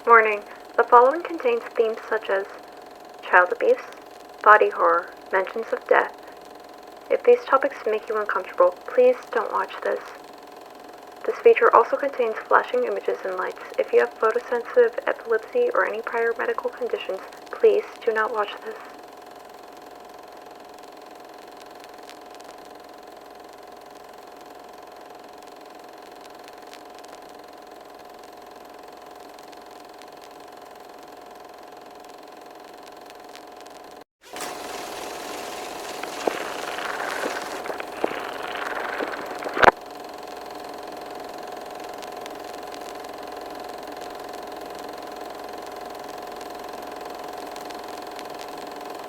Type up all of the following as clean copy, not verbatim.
Warning, the following contains themes such as child abuse, body horror, mentions of death. If these topics make you uncomfortable, please don't watch this. This feature also contains flashing images and lights. If you have photosensitive epilepsy or any prior medical conditions, please do not watch this.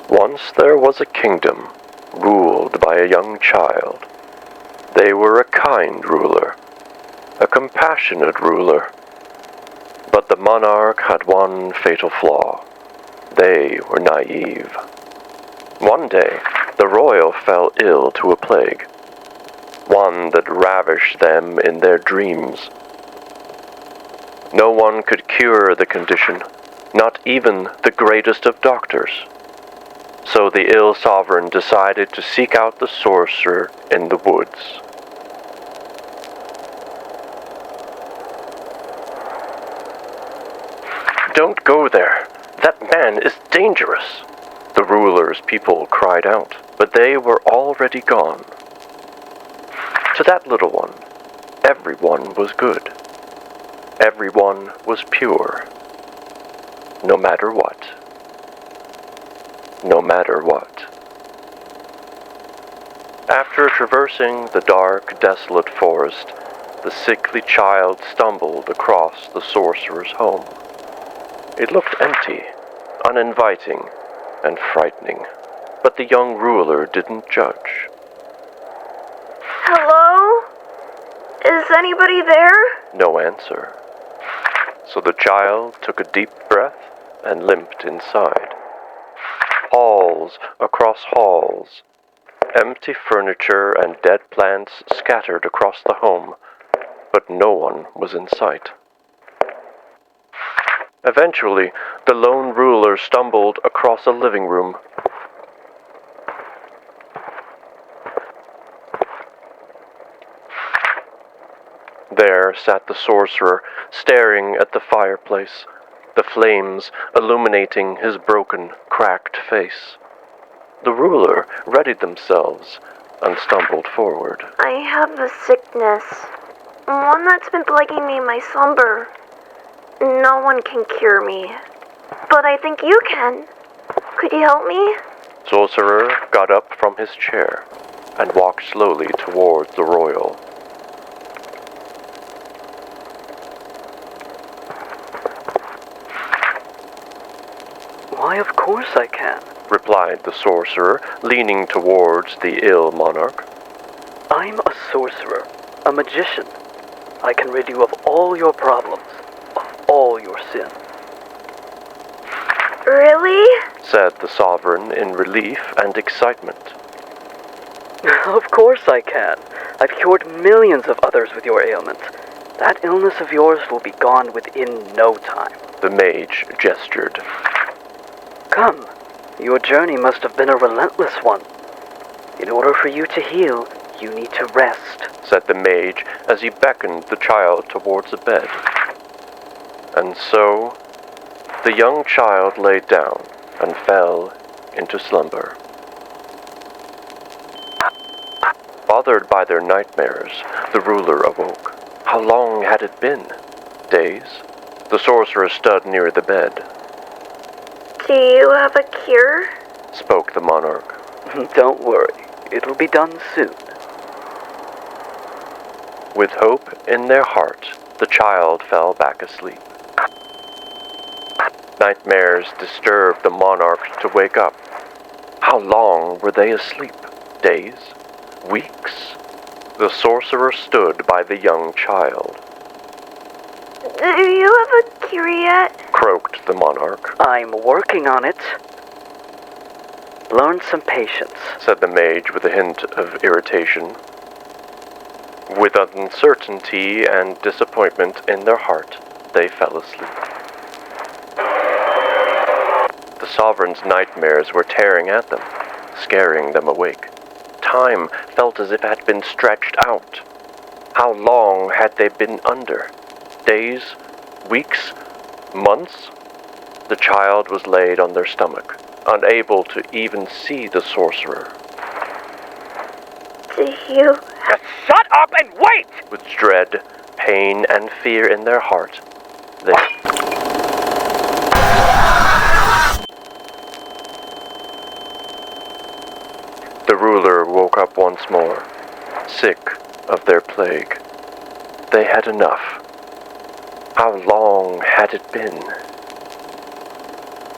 Once there was a kingdom, ruled by a young child. They were a kind ruler, a compassionate ruler. But the monarch had one fatal flaw. They were naive. One day, the royal fell ill to a plague, one that ravished them in their dreams. No one could cure the condition, not even the greatest of doctors. So the ill sovereign decided to seek out the sorcerer in the woods. "Don't go there. That man is dangerous," the ruler's people cried out, but they were already gone. To that little one, everyone was good. Everyone was pure. No matter what. No matter what. After traversing the dark, desolate forest, the sickly child stumbled across the sorcerer's home. It looked empty, uninviting, and frightening, but the young ruler didn't judge. Hello? Is anybody there? No answer. So the child took a deep breath and limped inside. Halls across halls, empty furniture and dead plants scattered across the home, but no one was in sight. Eventually, the lone ruler stumbled across a living room. There sat the sorcerer, staring at the fireplace, the flames illuminating his broken, cracked face. The ruler readied themselves and stumbled forward. I have a sickness, one that's been plaguing me in my slumber. No one can cure me, but I think you can. Could you help me? Sorcerer got up from his chair and walked slowly towards the royal. "Why, of course I can," replied the sorcerer, leaning towards the ill monarch. "I'm a sorcerer, a magician. I can rid you of all your problems, of all your sin." Really? Said the sovereign in relief and excitement. "Of course I can. I've cured millions of others with your ailment. That illness of yours will be gone within no time." The mage gestured. "Come, your journey must have been a relentless one. In order for you to heal, you need to rest," said the mage as he beckoned the child towards a bed. And so, the young child lay down and fell into slumber. Bothered by their nightmares, the ruler awoke. How long had it been? Days? The sorcerer stood near the bed. Do you have a cure? Spoke the monarch. "Don't worry, it'll be done soon." With hope in their heart, the child fell back asleep. Nightmares disturbed the monarch to wake up. How long were they asleep? Days? Weeks? The sorcerer stood by the young child. Do you have a cure yet? Croaked the monarch. "I'm working on it. Learn some patience," Said the mage with a hint of irritation. With uncertainty and disappointment in their heart, they fell asleep. sovereign's nightmares were tearing at them, scaring them awake. Time felt as if it had been stretched out. How long had they been under? Days? Weeks? Months? The child was laid on their stomach, unable to even see the sorcerer. Do you... Just shut up and wait! With dread, pain, and fear in their heart, they... The ruler woke up once more, sick of their plague. They had enough. How long had it been?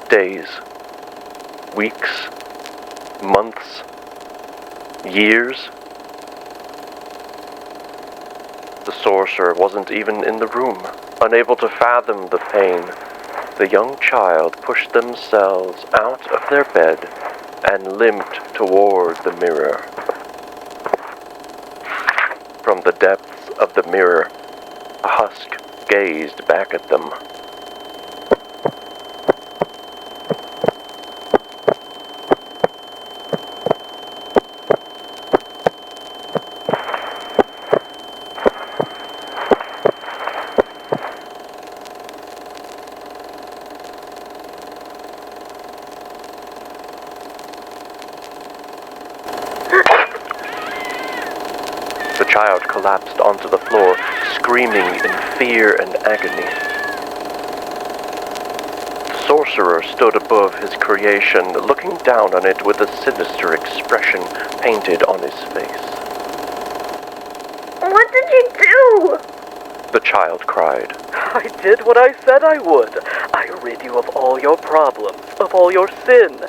Days, weeks, months, years? The sorcerer wasn't even in the room. Unable to fathom the pain, the young child pushed themselves out of their bed and limped toward the mirror. From the depths of the mirror, a husk gazed back at them. The child collapsed onto the floor, screaming in fear and agony. The sorcerer stood above his creation, looking down on it with a sinister expression painted on his face. What did you do? The child cried. I did what I said I would. I rid you of all your problems, of all your sin.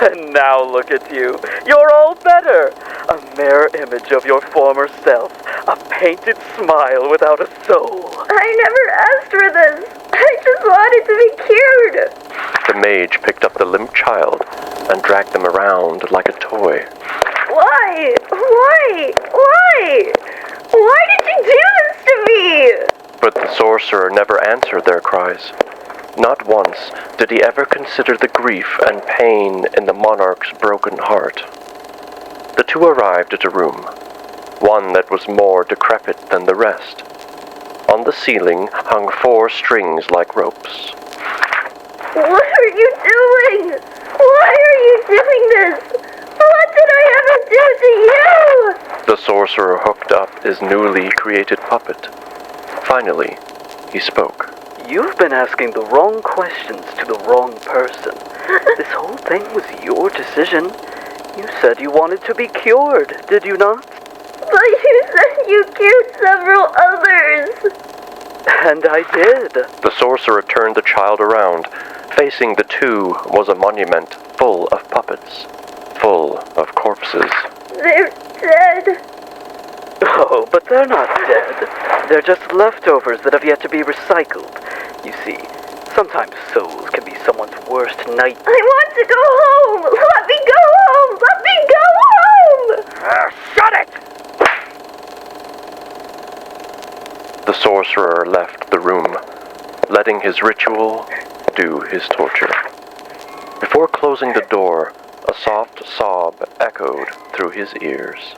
And now look at you. You're all better. A mere image of your former self. A painted smile without a soul. I never asked for this. I just wanted to be cured. The mage picked up the limp child and dragged them around like a toy. Why? Why? Why? Why did you do this to me? But the sorcerer never answered their cries. Not once did he ever consider the grief and pain in the monarch's broken heart. The two arrived at a room, one that was more decrepit than the rest. On the ceiling hung 4 strings like ropes. What are you doing? Why are you doing this? What did I ever do to you? The sorcerer hooked up his newly created puppet. Finally, he spoke. You've been asking the wrong questions to the wrong person. This whole thing was your decision. You said you wanted to be cured, did you not? But you said you cured several others. And I did. The sorcerer turned the child around. Facing the two was a monument full of puppets, full of corpses. They're dead. Oh, but they're not dead. They're just leftovers that have yet to be recycled. You see, sometimes souls can be someone's worst night. I want to go home. Let me go home. Let me go home. Shut it! The sorcerer left the room, letting his ritual do his torture. Before closing the door, a soft sob echoed through his ears.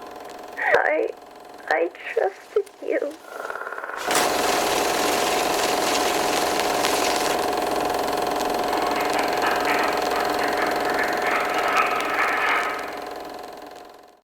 I trusted you.